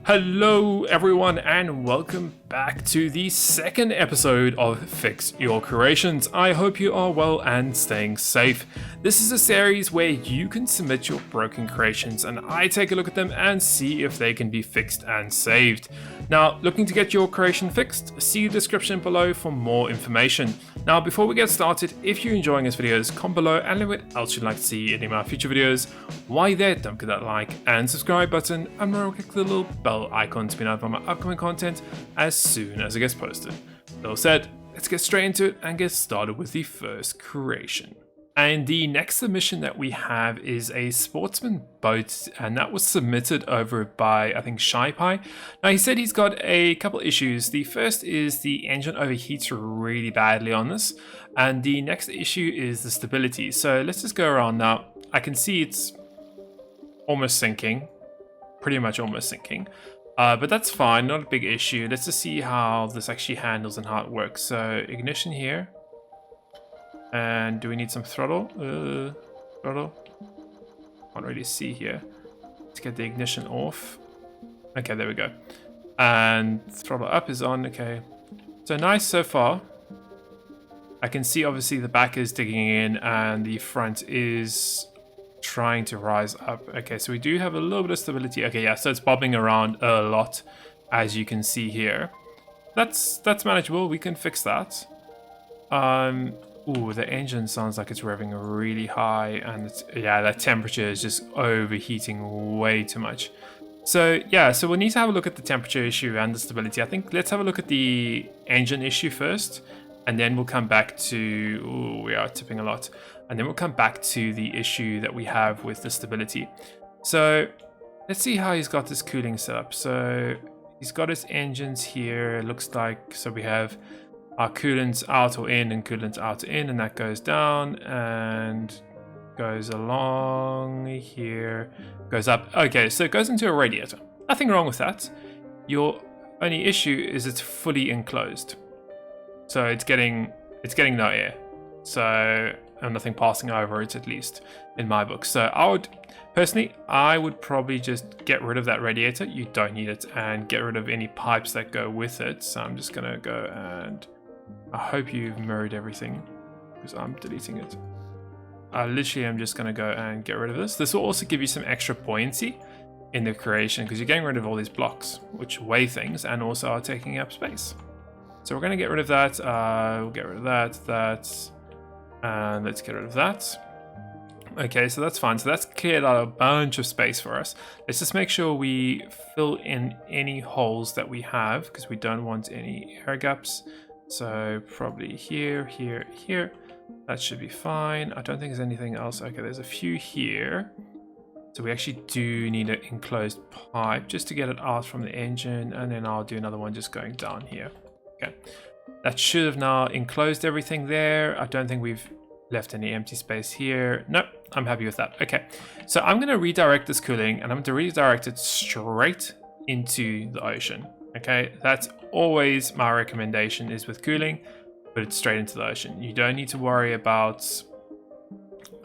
Hello everyone and welcome back to the second episode of Fix Your Creations. I hope you are well and staying safe. This is a series where you can submit your broken creations and I take a look at them and see if they can be fixed and saved. Now, looking to get your creation fixed? See the description below for more information. Now, before we get started, if you're enjoying this videos, comment below and let me know what else you'd like to see in any of my future videos. While you're there, don't forget that like and subscribe button and remember to click the little bell icon to be notified of my upcoming content as soon as it gets posted. That all said, let's get straight into it and get started with the first creation. And the next submission that we have is a Sportsman Boat, and that was submitted over by, I think, ShyPie. Now, he said he's got a couple issues. The first is the engine overheats really badly on this, and the next issue is the stability. So let's just go around now. I can see it's almost sinking, pretty much almost sinking. But that's fine, not a big issue. Let's just see how this actually handles and how it works. So ignition here. And do we need some throttle? Throttle? Can't really see here. Let's get the ignition off. Okay, there we go. And throttle up is on, okay. So nice so far. I can see obviously the back is digging in and the front is trying to rise up. Okay, so we do have a little bit of stability. Okay, yeah, so it's bobbing around a lot, as you can see here. That's manageable. We can fix that. Ooh, the engine sounds like it's revving really high, and yeah, that temperature is just overheating way too much. So yeah, so we'll need to have a look at the temperature issue and the stability. I think let's have a look at the engine issue first, and then we'll come back to, ooh, we are tipping a lot. And then we'll come back to the issue that we have with the stability. So let's see how he's got this cooling set up. So he's got his engines here, it looks like. So we have our coolants out or in and coolants out or in, and that goes down and goes along here, goes up. Okay, so it goes into a radiator. Nothing wrong with that. Your only issue is it's fully enclosed. So it's getting no air. So and nothing passing over it, at least in my book. So I would probably just get rid of that radiator. You don't need it, and get rid of any pipes that go with it. So I'm just gonna go and I hope you've mirrored everything because I'm deleting it. I literally am just gonna go and get rid of this. This will also give you some extra buoyancy in the creation because you're getting rid of all these blocks which weigh things and also are taking up space. So we're gonna get rid of that. We'll get rid of that. And let's get rid of that. Okay, so that's fine. So that's cleared out a bunch of space for us. Let's just make sure we fill in any holes that we have because we don't want any air gaps. So probably here, here, here. That should be fine. I don't think there's anything else. Okay, there's a few here. So we actually do need an enclosed pipe just to get it out from the engine. And then I'll do another one just going down here. Okay. That should have now enclosed everything there. I don't think we've left any empty space here. Nope, I'm happy with that. Okay, so I'm going to redirect this cooling and I'm going to redirect it straight into the ocean. Okay, that's always my recommendation is with cooling, put it straight into the ocean. You don't need to worry about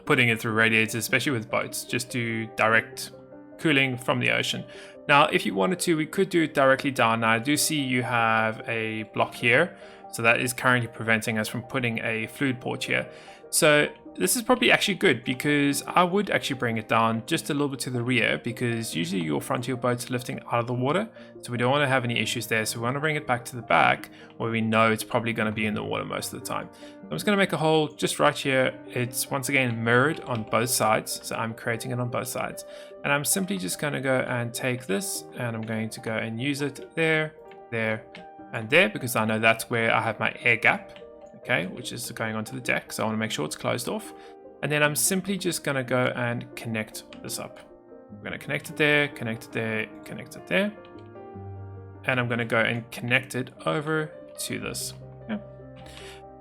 putting it through radiators, especially with boats. Just do direct cooling from the ocean. Now, if you wanted to, we could do it directly down. Now, I do see you have a block here. So that is currently preventing us from putting a fluid port here. So this is probably actually good because I would actually bring it down just a little bit to the rear because usually your front of your boat's lifting out of the water. So we don't want to have any issues there. So we want to bring it back to the back where we know it's probably going to be in the water most of the time. I'm just going to make a hole just right here. It's once again mirrored on both sides. So I'm creating it on both sides. And I'm simply just going to go and take this and I'm going to go and use it there, there, and there because I know that's where I have my air gap, okay, which is going onto the deck. So I want to make sure it's closed off. And then I'm simply just going to go and connect this up. I'm going to connect it there, connect it there, connect it there. And I'm going to go and connect it over to this. Okay.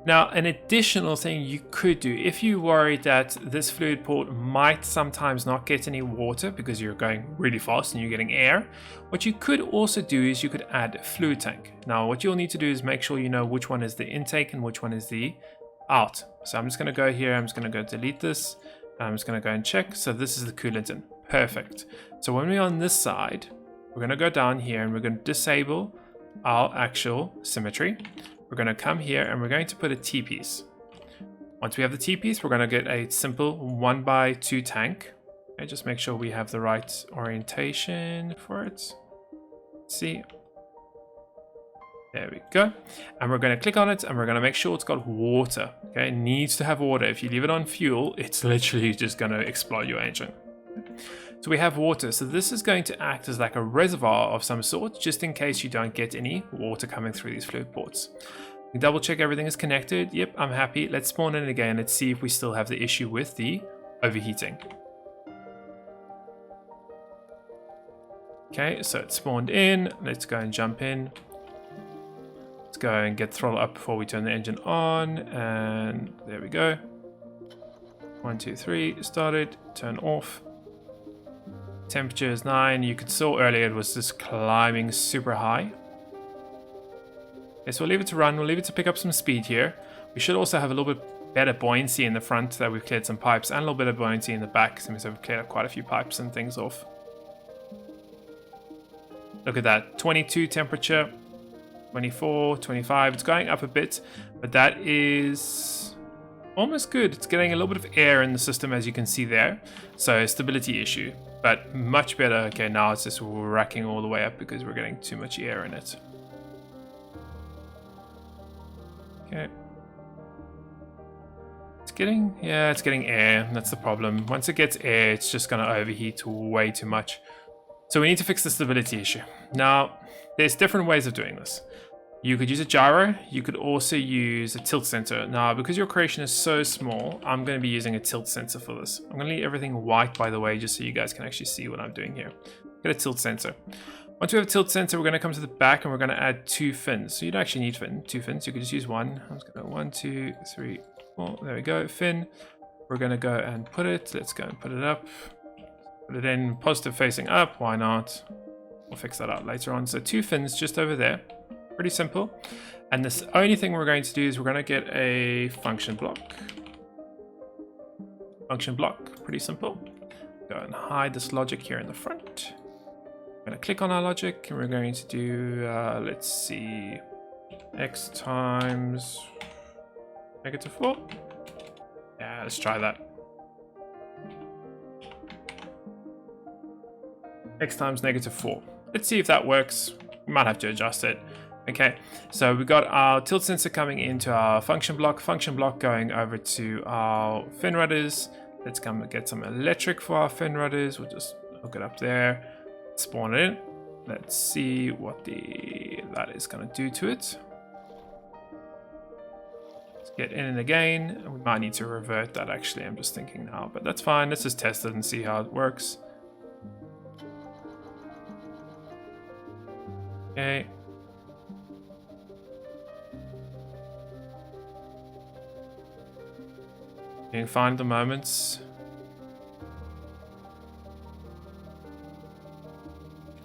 Now, an additional thing you could do, if you worry that this fluid port might sometimes not get any water because you're going really fast and you're getting air, what you could also do is you could add a fluid tank. Now, what you'll need to do is make sure you know which one is the intake and which one is the out. So I'm just going to go here, I'm just going to go delete this, I'm just going to go and check. So this is the coolant in. Perfect. So when we're on this side, we're going to go down here and we're going to disable our actual symmetry. We're going to come here and we're going to put a T-piece. Once we have the T-piece, we're going to get a simple 1x2 tank. Okay, just make sure we have the right orientation for it. Let's see. There we go. And we're going to click on it and we're going to make sure it's got water. Okay, it needs to have water. If you leave it on fuel, it's literally just going to explode your engine. So we have water. So this is going to act as like a reservoir of some sort, just in case you don't get any water coming through these fluid ports. We double check everything is connected. Yep, I'm happy. Let's spawn in again. Let's see if we still have the issue with the overheating. Okay, so it's spawned in. Let's go and jump in. Let's go and get throttle up before we turn the engine on. And there we go. 1, 2, 3, started, turn off. Temperature is 9. You could saw earlier it was just climbing super high. Okay, so we'll leave it to run. We'll leave it to pick up some speed here. We should also have a little bit better buoyancy in the front that we've cleared some pipes, and a little bit of buoyancy in the back since we've cleared up quite a few pipes and things off. Look at that, 22 temperature, 24, 25. It's going up a bit, but that is almost good. It's getting a little bit of air in the system, as you can see there. So stability issue, but much better. Okay, now it's just racking all the way up because we're getting too much air in it. Okay. It's getting air. That's the problem. Once it gets air, it's just going to overheat way too much. So we need to fix the stability issue. Now, there's different ways of doing this. You could use a gyro. You could also use a tilt sensor. Now, because your creation is so small, I'm going to be using a tilt sensor for this. I'm going to leave everything white, by the way, just so you guys can actually see what I'm doing here. Get a tilt sensor. Once we have a tilt sensor, we're going to come to the back and we're going to add 2 fins. So you don't actually need 2 fins. You could just use one. I'm just going to 1, 2, 3, 4. There we go. Fin. We're going to go and put it. Let's go and put it up. Put it in positive facing up. Why not? We'll fix that out later on. So 2 fins just over there. Pretty simple. And this only thing we're going to do is we're going to get a function block. Function block. Pretty simple. Go and hide this logic here in the front. We're going to click on our logic and we're going to do, let's see, x times -4. Yeah, let's try that. X times -4. Let's see if that works. We might have to adjust it. Okay, so we got our tilt sensor coming into our function block going over to our fin rudders. Let's come and get some electric for our fin rudders. We'll just hook it up there. Spawn it in. Let's see what that is going to do to it. Let's get in and again. We might need to revert that actually, I'm just thinking now, but that's fine. Let's just test it and see how it works. Okay. Being fine at the moment.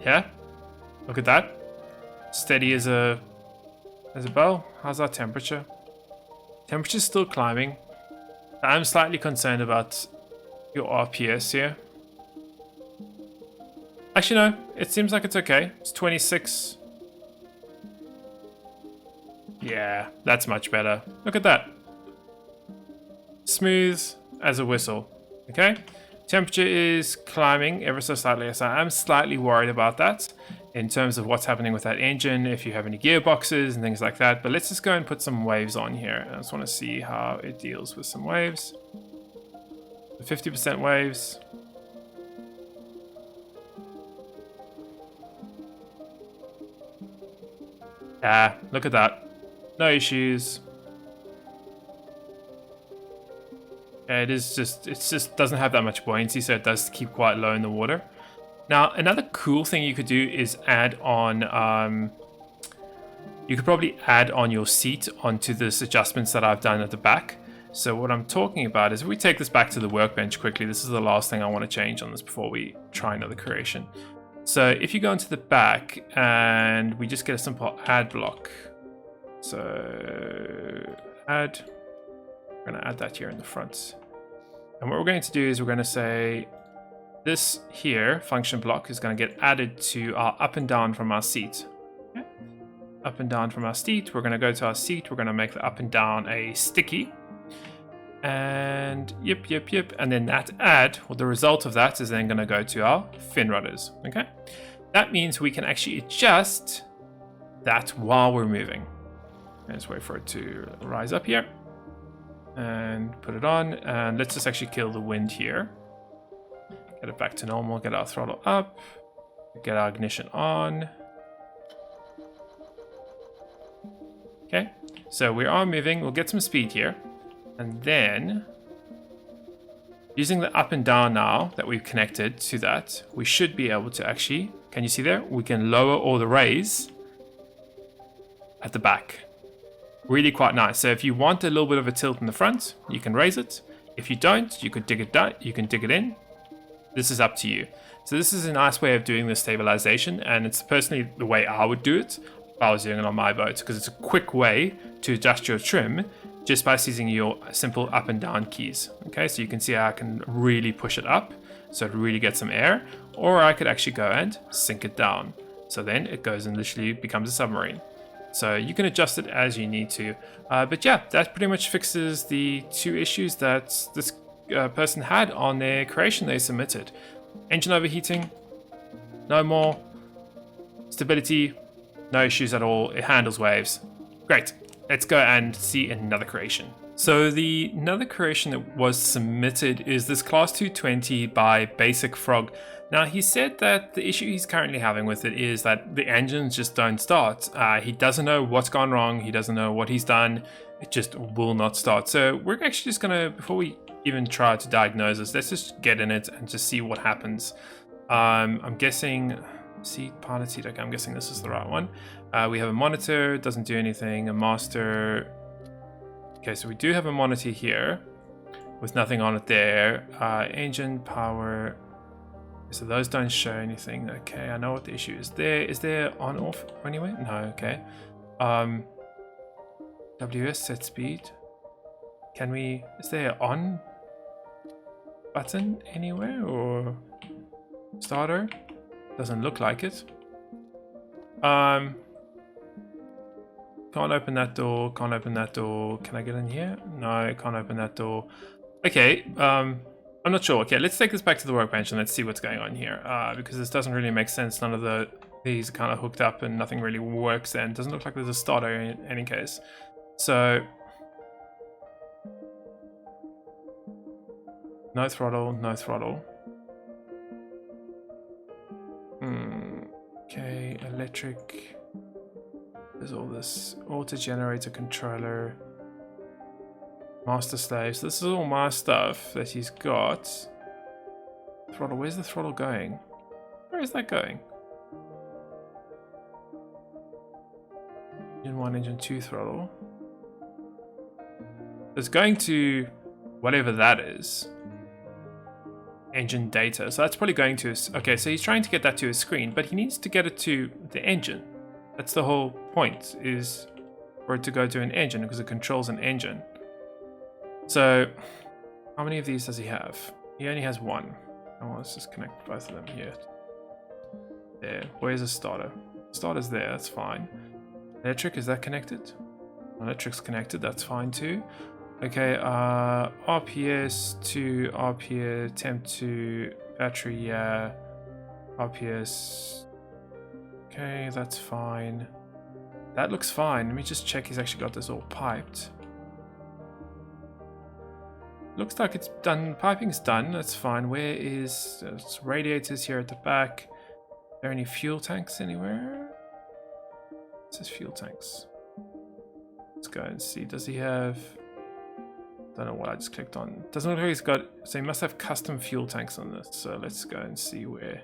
Yeah, look at that. Steady as a bow. How's our temperature? Temperature's still climbing. I'm slightly concerned about your RPS here. Actually, no. It seems like it's okay. It's 26. Yeah, that's much better. Look at that. Smooth as a whistle. Okay. Temperature is climbing ever so slightly, so I'm slightly worried about that in terms of what's happening with that engine, if you have any gearboxes and things like that. But let's just go and put some waves on here. I just want to see how it deals with some waves. 50% waves. Yeah, look at that. No issues. Yeah, it just doesn't have that much buoyancy, so it does keep quite low in the water. Now, another cool thing you could do is add on, you could probably add on your seat onto this adjustments that I've done at the back. So what I'm talking about is if we take this back to the workbench quickly, this is the last thing I want to change on this before we try another creation. So if you go into the back and we just get a simple add block. So add. We're going to add that here in the front. And what we're going to do is we're going to say, this here function block is going to get added to our up and down from our seat. Okay. Up and down from our seat. We're going to go to our seat. We're going to make the up and down a sticky. And yep. And then that add, well, the result of that is then going to go to our fin rudders. Okay. That means we can actually adjust that while we're moving. Let's wait for it to rise up here and put it on. And let's just actually kill the wind here. Get it back to normal, get our throttle up, get our ignition on. Okay, so we are moving. We'll get some speed here. And then, using the up and down now that we've connected to that, we should be able to actually, can you see there? We can lower all the rays at the back. Really quite nice. So if you want a little bit of a tilt in the front, you can raise it. If you don't, you could dig it down, you can dig it in. This is up to you. So this is a nice way of doing the stabilization, and it's personally the way I would do it if I was doing it on my boat, because it's a quick way to adjust your trim just by using your simple up and down keys. Okay, so you can see how I can really push it up so it really gets some air, or I could actually go and sink it down. So then it goes and literally becomes a submarine. So you can adjust it as you need to. But yeah, that pretty much fixes the two issues that this person had on their creation they submitted. Engine overheating, no more. Stability, no issues at all. It handles waves. Great. Let's go and see another creation. So the another creation that was submitted is this Class 220 by Basic Frog. Now he said that the issue he's currently having with it is that the engines just don't start. He doesn't know what's gone wrong. He doesn't know what he's done. It just will not start. So we're actually just gonna, before we even try to diagnose this, let's just get in it and just see what happens. I'm guessing seat, pilot seat. Okay, I'm guessing this is the right one. We have a monitor, doesn't do anything. A master. Okay, so we do have a monitor here with nothing on it there. Engine, power. So those don't show anything. Okay, I know what the issue is. Is there on off anyway? No, okay. WS set speed. Can we, is there on button anywhere or starter? Doesn't look like it. Can't open that door, can't open that door. Can I get in here? No, I can't open that door. Okay, I'm not sure. Okay, let's take this back to the workbench and let's see what's going on here. Because this doesn't really make sense. None of these are kind of hooked up and nothing really works, and doesn't look like there's a starter in any case. So no throttle, no throttle. Okay, electric. There's all this auto generator controller, master slave. So this is all my stuff that he's got. Throttle, where's the throttle going? Where is that going? Engine 1, engine 2 throttle. It's going to whatever that is. Engine data. So that's probably going to his, okay, so he's trying to get that to his screen, but he needs to get it to the engine. That's the whole point, is for it to go to an engine because it controls an engine. So how many of these does he have? He only has one. Oh, let's just connect both of them here. There. Where's the starter? Starter's there, that's fine. Electric, is that connected? Electric's connected, that's fine too. Okay, RPS to RPS, temp to battery, yeah. RPS. Okay, that's fine. That looks fine. Let me just check he's actually got this all piped. Looks like it's done. Piping's done. That's fine. Where is radiators here at the back? Are there any fuel tanks anywhere? It says fuel tanks. Let's go and see. Does he have... Don't know what I just clicked on. Doesn't look like he's got... So he must have custom fuel tanks on this. So let's go and see where...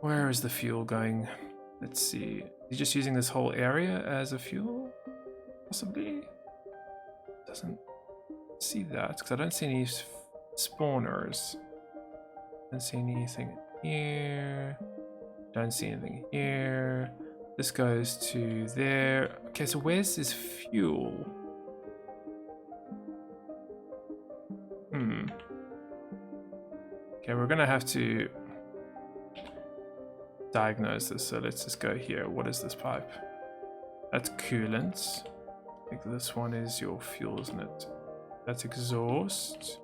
Where is the fuel going? Let's see. Is he just using this whole area as a fuel? Possibly? Doesn't see that, because I don't see any spawners. Don't see anything here. Don't see anything here. This goes to there. Okay, so where's his fuel? Okay, we're gonna have to diagnose this. So let's just go here. What is this pipe? That's coolant. I think this one is your fuel, isn't it? That's exhaust.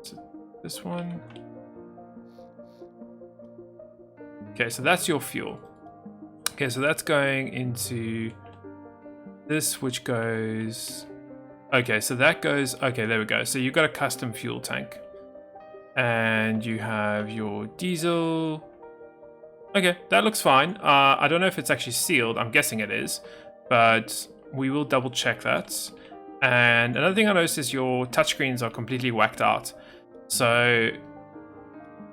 So this one. Okay, so that's your fuel. Okay, so that's going into this, which goes... Okay, so that goes... Okay, there we go. So you've got a custom fuel tank. And you have your diesel... Okay, that looks fine. I don't know if it's actually sealed. I'm guessing it is, but we will double check that. And another thing I noticed is your touchscreens are completely whacked out. So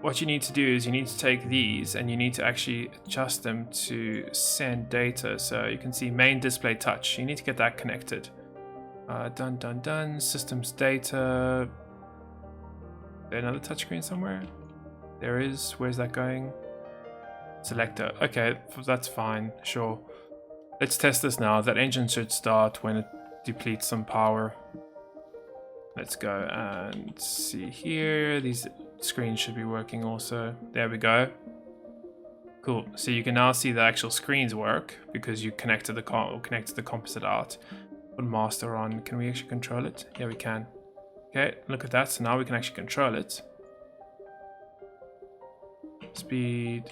what you need to do is you need to take these and you need to actually adjust them to send data. So you can see main display touch. You need to get that connected. Done. Systems data. Is there another touchscreen somewhere? There is. Where's that going? Selector. Okay, that's fine. Sure. Let's test this now. That engine should start when it depletes some power. Let's go and see here. These screens should be working also. There we go. Cool. So you can now see the actual screens work because you connected the composite out. Put master on. Can we actually control it? Yeah, we can. Okay, look at that. So now we can actually control it. Speed.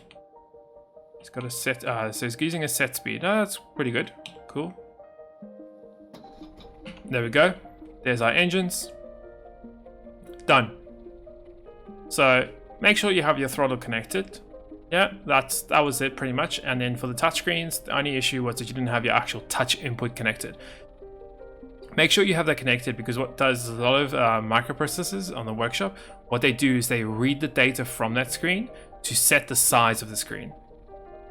It's got a set, so it's using a set speed. Oh, that's pretty good. Cool. There we go. There's our engines. Done. So make sure you have your throttle connected. Yeah, that was it pretty much. And then for the touchscreens, the only issue was that you didn't have your actual touch input connected. Make sure you have that connected because what does a lot of microprocessors on the workshop, what they do is they read the data from that screen to set the size of the screen.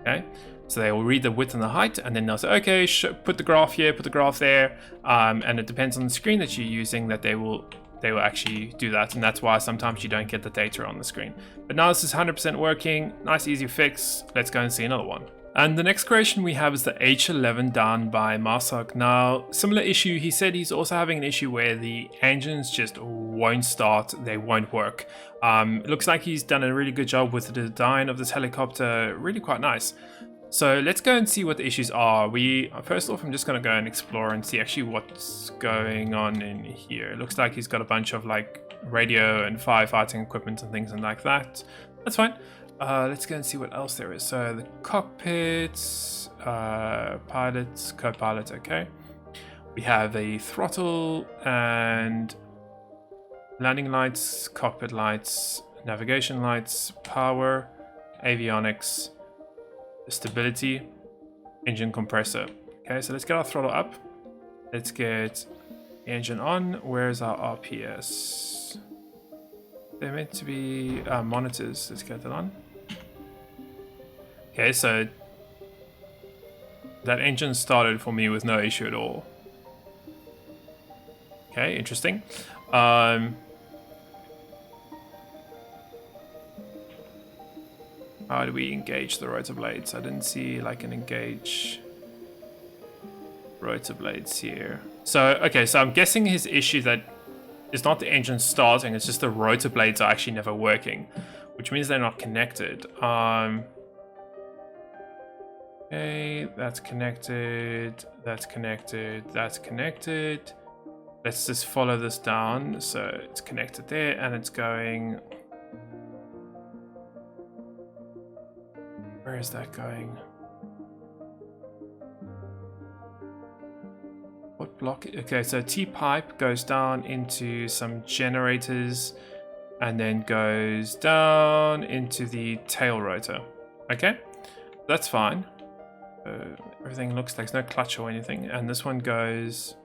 Okay, so they will read the width and the height, and then they'll say, okay, put the graph here, put the graph there, and it depends on the screen that you're using that they will actually do that, and that's why sometimes you don't get the data on the screen. But now this is 100% working, nice easy fix. Let's go and see another one. And the next creation we have is the H11 done by Marsak. Now, similar issue, he said he's also having an issue where the engines just won't start, they won't work. It looks like he's done a really good job with the design of this helicopter, really quite nice. So let's go and see what the issues are. First off, I'm just going to go and explore and see actually what's going on in here. It looks like he's got a bunch of like radio and firefighting equipment and things like that. That's fine. Let's go and see what else there is. So the cockpits, pilots, co-pilot, okay. We have a throttle and landing lights, cockpit lights, navigation lights, power, avionics, stability, engine compressor. Okay, so let's get our throttle up. Let's get the engine on. Where's our RPS? They're meant to be monitors. Let's get that on. Okay, so that engine started for me with no issue at all. Okay, interesting. How do we engage the rotor blades? I didn't see like an engage rotor blades here. So, okay, so I'm guessing his issue that it's not the engine starting, it's just the rotor blades are actually never working, which means they're not connected. Okay, that's connected, that's connected, that's connected. Let's just follow this down. So it's connected there and it's going... Where is that going? What block? Okay, so T-pipe goes down into some generators and then goes down into the tail rotor. Okay, that's fine. Everything looks like there's no clutch or anything. And this one goes...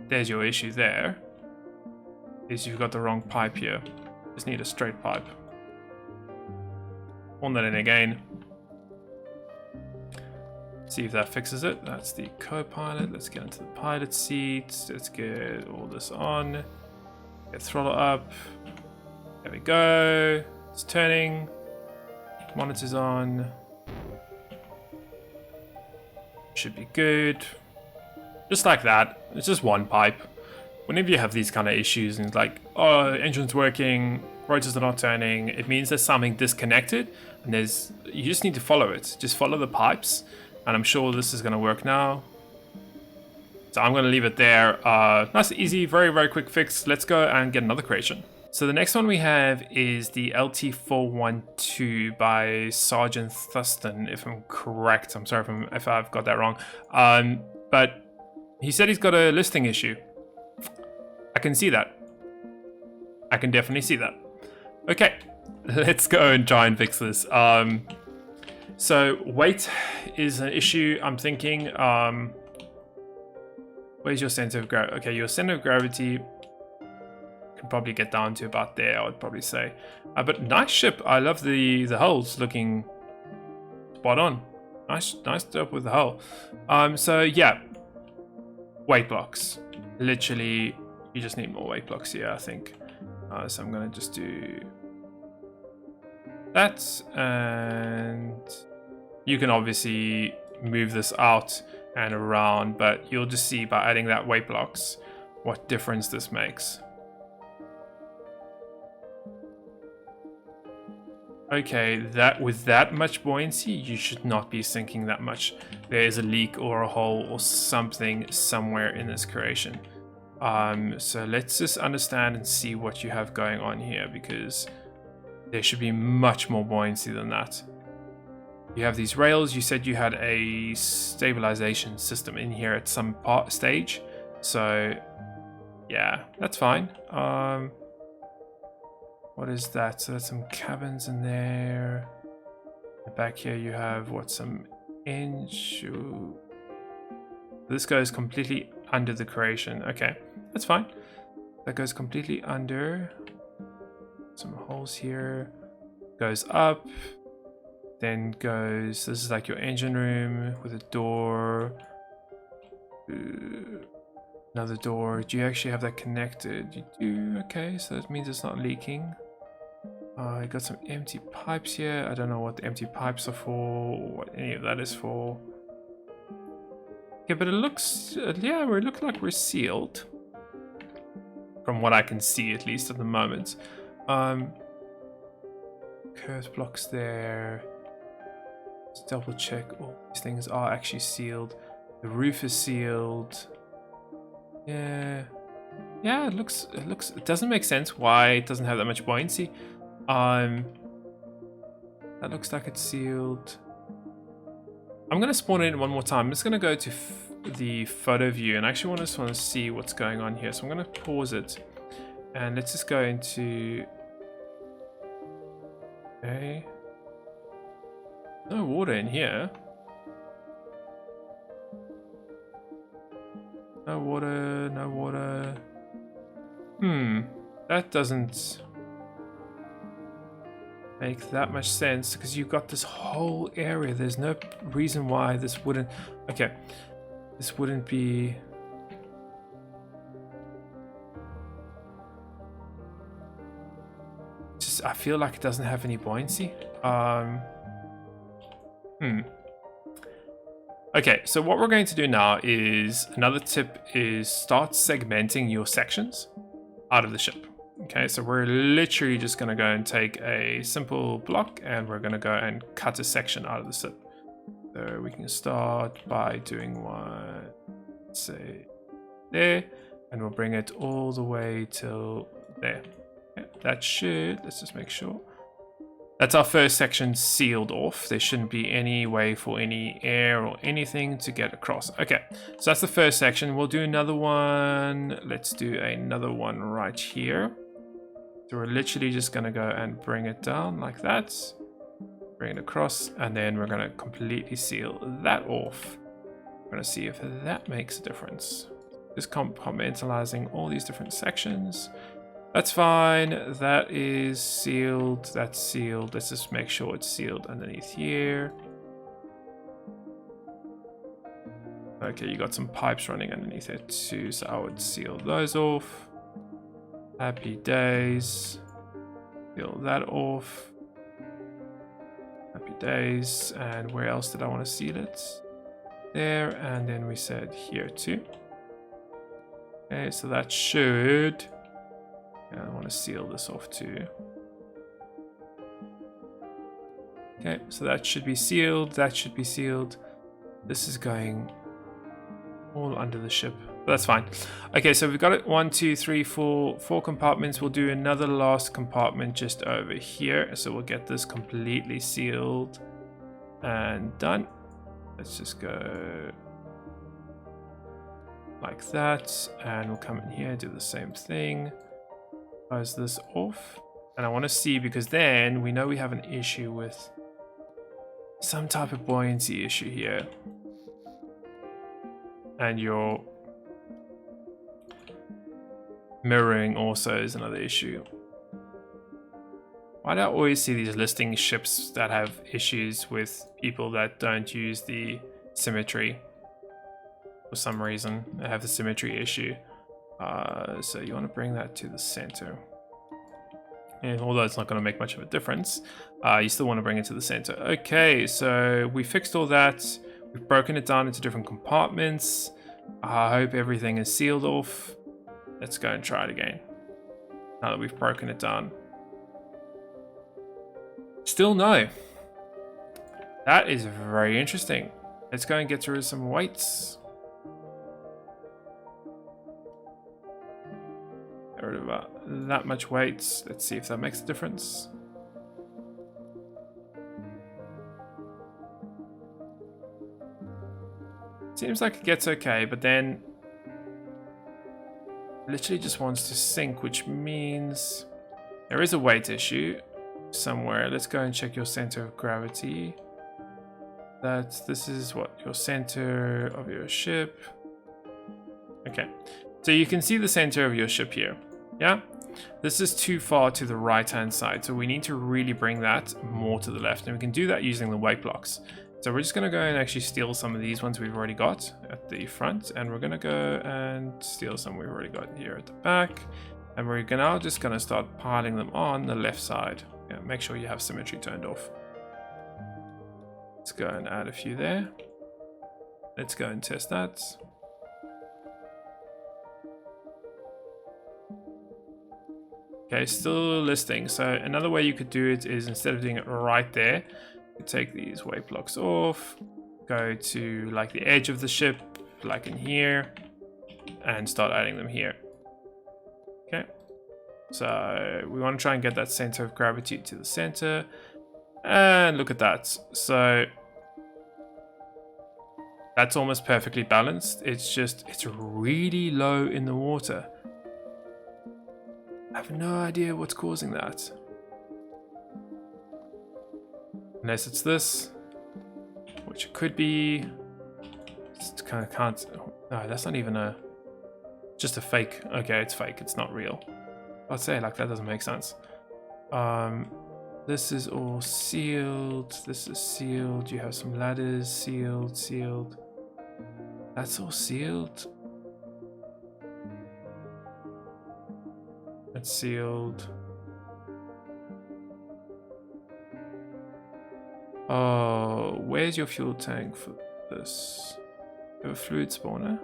There's your issue there. Is you've got the wrong pipe here. Just need a straight pipe. On that in again. See if that fixes it. That's the co-pilot. Let's get into the pilot seat. Let's get all this on. Get throttle up. There we go. It's turning. Monitors on. Should be good. Just like that. It's just one pipe. whenever you have these kind of issues and it's like, oh, engine's working, rotors are not turning, it means there's something disconnected, and you just need to follow it. Just follow the pipes, and I'm sure this is going to work now. So I'm going to leave it there. Nice, easy, very, very quick fix. Let's go and get another creation. So the next one we have is the LT412 by Sergeant Thuston, if I'm correct. I'm sorry if I've got that wrong. But he said he's got a listing issue. I can see that. I can definitely see that. Okay, let's go and try and fix this. So weight is an issue, I'm thinking. Where's your center of gravity? Okay, your center of gravity can probably get down to about there, I would probably say. But nice ship. I love the hulls looking spot on. Nice job with the hull. So yeah, weight blocks. Literally, you just need more weight blocks here, I think. So I'm gonna just do that, and you can obviously move this out and around, but you'll just see by adding that weight blocks what difference this makes. Okay, with that much buoyancy, you should not be sinking that much. There is a leak or a hole or something somewhere in this creation. So let's just understand and see what you have going on here, because there should be much more buoyancy than that. You have these rails. You said you had a stabilization system in here at some stage. So yeah, that's fine. What is that? So there's some cabins in there. Back here you have some inch. Ooh. This goes completely under the creation. Okay, that's fine. That goes completely under. Some holes here. Goes up. Then goes, this is like your engine room with a door. Another door. Do you actually have that connected? You do. Okay, so that means it's not leaking. I got some empty pipes here. I don't know what the empty pipes are for, or what any of that is for. Okay, but it looks, yeah, we look like we're sealed. From what I can see, at least at the moment. Curved blocks there. Let's double check all these things are actually sealed. The roof is sealed. Yeah, it doesn't make sense why it doesn't have that much buoyancy. That looks like it's sealed. I'm gonna spawn it in one more time. I'm just gonna go to the photo view and actually want to see what's going on here. So I'm gonna pause it and let's just go into. Okay. No water in here. No water, no water. That doesn't make that much sense because you've got this whole area. There's no reason why this wouldn't. Okay, this wouldn't be. Just, I feel like it doesn't have any buoyancy. Okay, so what we're going to do now is, another tip is start segmenting your sections out of the ship. Okay, so we're literally just going to go and take a simple block and we're going to go and cut a section out of the ship. So we can start by doing one, say there, and we'll bring it all the way till there. Okay, that should, let's just make sure. That's our first section sealed off. There shouldn't be any way for any air or anything to get across. Okay, so that's the first section. We'll do another one. Let's do another one right here. So we're literally just going to go and bring it down like that. Bring it across, and then we're going to completely seal that off. We're going to see if that makes a difference. Just compartmentalizing all these different sections. That's fine. That is sealed. That's sealed. Let's just make sure it's sealed underneath here. Okay, you got some pipes running underneath it too, so I would seal those off. Happy days. Seal that off. Happy days. And where else did I want to seal it? There, and then we said here too. Okay, so that should... Yeah, I want to seal this off too. Okay, so that should be sealed. That should be sealed. This is going all under the ship. But that's fine. Okay, so we've got it 1, 2, 3, 4 compartments. We'll do another last compartment just over here. So we'll get this completely sealed and done. Let's just go like that. And we'll come in here, do the same thing. Close this off. And I want to see, because then we know we have an issue with some type of buoyancy issue here. And your mirroring also is another issue. Why do I always see these listing ships that have issues with people that don't use the symmetry? For some reason, they have the symmetry issue. So you want to bring that to the center. And although it's not going to make much of a difference, you still want to bring it to the center. Okay, so we fixed all that. We've broken it down into different compartments. I hope everything is sealed off. Let's go and try it again. Now that we've broken it down. Still no. That is very interesting. Let's go and get rid of some weights. Get rid of that much weights. Let's see if that makes a difference. Seems like it gets okay, but then literally just wants to sink, which means there is a weight issue somewhere. Let's go and check your center of gravity. This is what your center of your ship. Okay, so you can see the center of your ship here. Yeah, this is too far to the right hand side, so we need to really bring that more to the left, and we can do that using the weight blocks. So we're just going to go and actually steal some of these ones we've already got at the front. And we're going to go and steal some we've already got here at the back. And we're now just going to start piling them on the left side. Yeah, make sure you have symmetry turned off. Let's go and add a few there. Let's go and test that. Okay, still listing. So another way you could do it is, instead of doing it right there, you take these weight blocks off, go to like the edge of the ship, like in here, and start adding them here. Okay, so we want to try and get that center of gravity to the center, and look at that. So that's almost perfectly balanced. It's really low in the water. I have no idea what's causing that. Unless it's this, which it could be. Just kind of can't. No, that's not even just a fake. Okay, it's fake. It's not real. I'd say like that doesn't make sense. This is all sealed. This is sealed. You have some ladders sealed. That's all sealed. That's sealed. Oh, where's your fuel tank for this? You have a fluid spawner?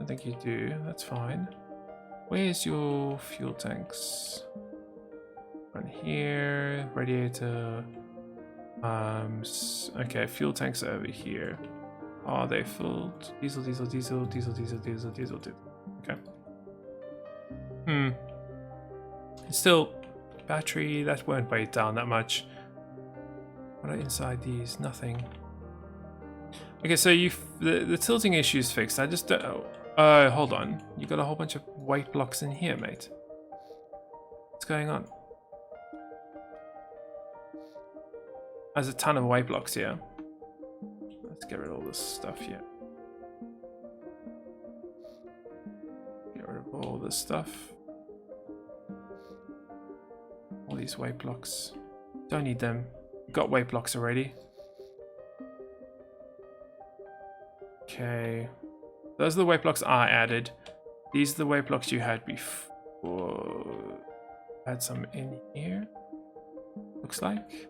I think you do, that's fine. Where's your fuel tanks? One here, radiator. Okay, fuel tanks are over here. Are they filled? Diesel. Okay. Still, battery, that won't weigh it down that much. What are inside these? Nothing. Okay, so the tilting issue is fixed. I just don't. Oh, hold on. You got a whole bunch of weight blocks in here, mate. What's going on? There's a ton of weight blocks here. Let's get rid of all this stuff here. Get rid of all this stuff. All these weight blocks. Don't need them. Got weight blocks already. Okay. Those are the weight blocks I added. These are the weight blocks you had before. Add some in here. Looks like.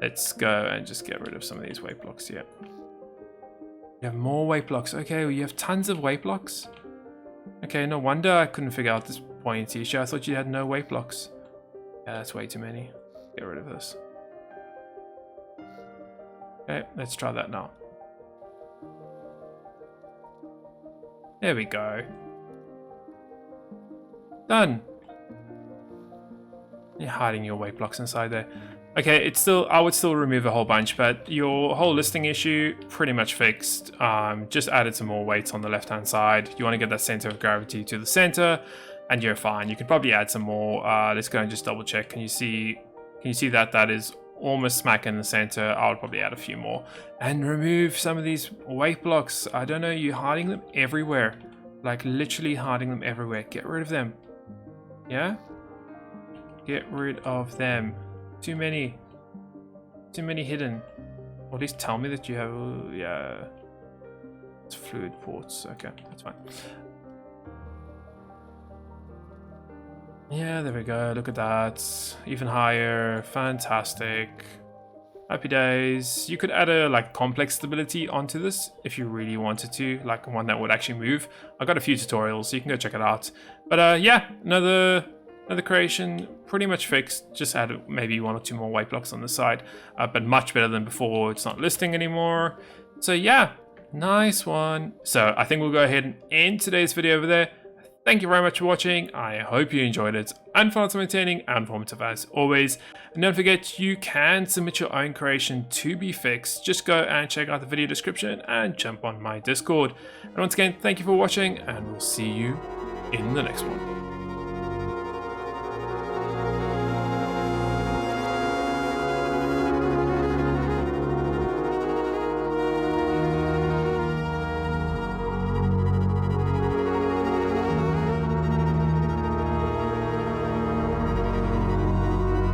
Let's go and just get rid of some of these weight blocks here. You have more weight blocks. Okay, well, you have tons of weight blocks. Okay, no wonder I couldn't figure out this pointy issue. I thought you had no weight blocks. Yeah, that's way too many. Get rid of this. Okay, let's try that now. There we go. Done. You're hiding your weight blocks inside there. Okay, it's still, I would still remove a whole bunch, but your whole listing issue pretty much fixed. Just added some more weights on the left-hand side. You want to get that center of gravity to the center, and you're fine. You could probably add some more. Let's go and just double check. Can you see that that is almost smack in the center? I would probably add a few more and remove some of these weight blocks. I don't know, you're hiding them everywhere, like literally hiding them everywhere. Get rid of them. Yeah, get rid of them. Too many hidden. Or at least tell me that you have. Yeah, it's fluid ports. Okay, that's fine. Yeah, there we go. Look at that. Even higher. Fantastic. Happy days. You could add a like complex stability onto this if you really wanted to, like one that would actually move. I got a few tutorials, so you can go check it out. But yeah, another creation, pretty much fixed. Just add maybe 1 or 2 more weight blocks on the side, but much better than before. It's not listing anymore. So yeah, nice one. So I think we'll go ahead and end today's video over there. Thank you very much for watching. I hope you enjoyed it and found it entertaining and informative as always. And don't forget, you can submit your own creation to be fixed. Just go and check out the video description and jump on my Discord. And once again, thank you for watching, and we'll see you in the next one.